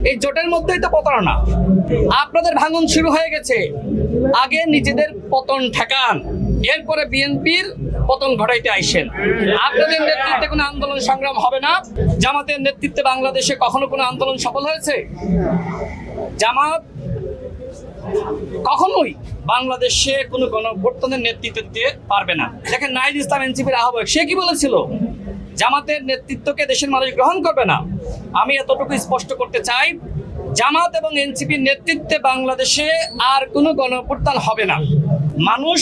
এই জোটের মধ্যেই তো প্রতারণা। আপনাদের ভাঙন শুরু হয়ে গেছে। আগে নিজেদের পতন ঠেকান, এরপরে বিএনপির পতন ঘটাইতে আইসেন। আপনাদের নেতৃত্বে কোনো আন্দোলন সংগ্রাম হবে না। জামাতের নেতৃত্বে বাংলাদেশে কখনো কোনো আন্দোলন সফল হয়েছে? জামাত কখনোই বাংলাদেশে কোনো গণঅভ্যুত্থানের নেতৃত্ব দিতে পারবে না। দেখেন, নাহিদ ইসলাম এনসিপির আহ্বায়ক, সে কি বলেছিল? জামাতের নেতৃত্বকে দেশের মানুষ গ্রহণ করবে না। আমি এতটুকু স্পষ্ট করতে চাই, জামাত এবং এনসিপির নেতৃত্বে বাংলাদেশে আর কোনো গণঅভ্যুত্থান হবে না। মানুষ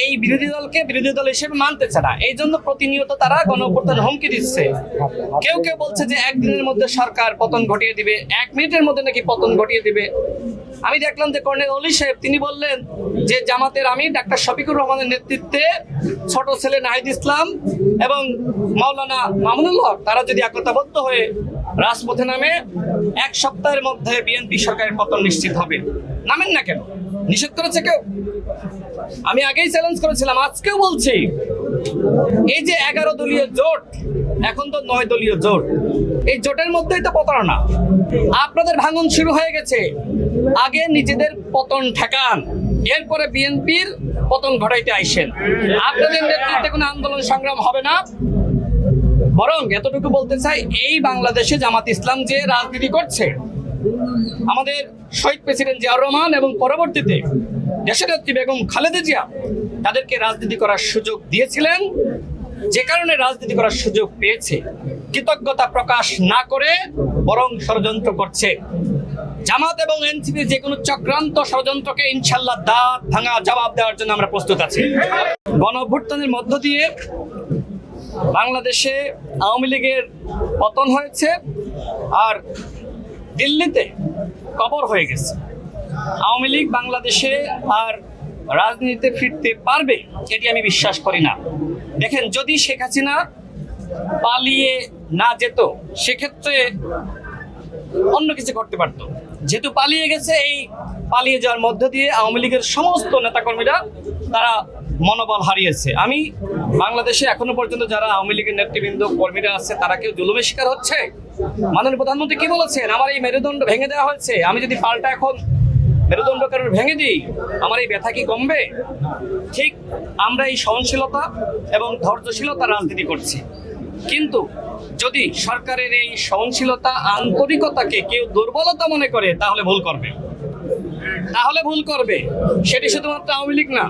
এই বিরোধী দলকে বিরোধী দল হিসেবে মানতেছে না, এই জন্য প্রতিনিয়ত তারা গণঅভ্যুত্থান হুমকি দিচ্ছে। কেউ কেউ বলছে যে একদিনের মধ্যে সরকার পতন ঘটিয়ে দিবে, 1 মিনিটের মধ্যে নাকি পতন ঘটিয়ে দিবে। আমি দেখলাম যে কর্নেল অলি সাহেব তিনি বললেন যে জামাতের আমির ডাক্তার শফিকুর রহমানের নেতৃত্বে ছোট ছেলে নাহিদ ইসলাম এবং মাওলানা মামুনুল হক তারা যদি একতাবদ্ধ হয়ে রাজপথে নামে 1 সপ্তাহের মধ্যে বিএনপি সরকারের পতন নিশ্চিত হবে। নামেন না কেন? নিষেধ করেছে কেউ? আমি আগেই চ্যালেঞ্জ করেছিলাম, আজকেও বলছি, এই যে 11 দলীয় জোট, এখন তো 9 দলীয় জোট, এই জোটের মধ্যেই তো প্রতারণা। আপনাদের ভাঙন শুরু হয়ে গেছে। আগে নিজেদের পতন ঠেকান, এরপরে বিএনপির পতন ঘটাইতে আইসেন। আপনাদের নেতৃত্বে কোনো আন্দোলন সংগ্রাম হবে না। বরং এতটুকু বলতে চাই, এই বাংলাদেশে জামাত ইসলাম যে রাজনীতি করছে, আমাদের শহীদ প্রেসিডেন্ট জিয়াউর রহমান এবং পরবর্তীতে দেশনেত্রী বেগম খালেদা জিয়া তাদেরকে রাজনীতি করার সুযোগ দিয়েছিলেন। যে কারণে রাজনীতি করার সুযোগ পেয়েছে, কৃতজ্ঞতা প্রকাশ না করে বরং ষড়যন্ত্র করছে। জামাত এবং এনসিপির যে কোনো চক্রান্ত ষড়যন্ত্রকে ইনশাল্লাহ দাঁত ভাঙা জবাব দেওয়ার জন্য আমরা প্রস্তুত আছি। গণঅভ্যুত্থানের মধ্য দিয়ে বাংলাদেশে আওয়ামী লীগের পতন হয়েছে, আর দিল্লিতে কবর হয়ে গেছে। আওয়ামী লীগ বাংলাদেশে আর রাজনীতিতে ফিরতে পারবে এটি আমি বিশ্বাস করি না। দেখেন, যদি শেখ হাসিনা পালিয়ে না যেত, সেক্ষেত্রে অন্য কিছু করতে পারত। যেহেতু পালিয়ে গেছে, এই পালিয়ে যাওয়ার মধ্য দিয়ে আওয়ামী লীগের সমস্ত নেতাকর্মীরা তারা মনোবল হারিয়েছে। আমি বাংলাদেশে এখনো পর্যন্ত যারা আওয়ামী লীগের নেতৃবৃন্দ কর্মীরা আছে, তারা কেউ জুলুমের শিকার হচ্ছে? মাননীয় প্রধানমন্ত্রী কি বলেছেন? আমার এই মেরুদণ্ড ভেঙে দেওয়া হয়েছে, আমি যদি পাল্টা এখন মেরুদণ্ড কারণ ভেঙে দিই, আমার এই ব্যথা কি কমবে? ঠিক আমরা এই সহনশীলতা এবং ধৈর্যশীলতা রাজনীতি করছি, কিন্তু যদি সরকারের এই সহনশীলতা আন্তরিকতাকে কেউ দুর্বলতা মনে করে, তাহলে ভুল করবে। সেটি শুধুমাত্র আওয়ামী লীগ না,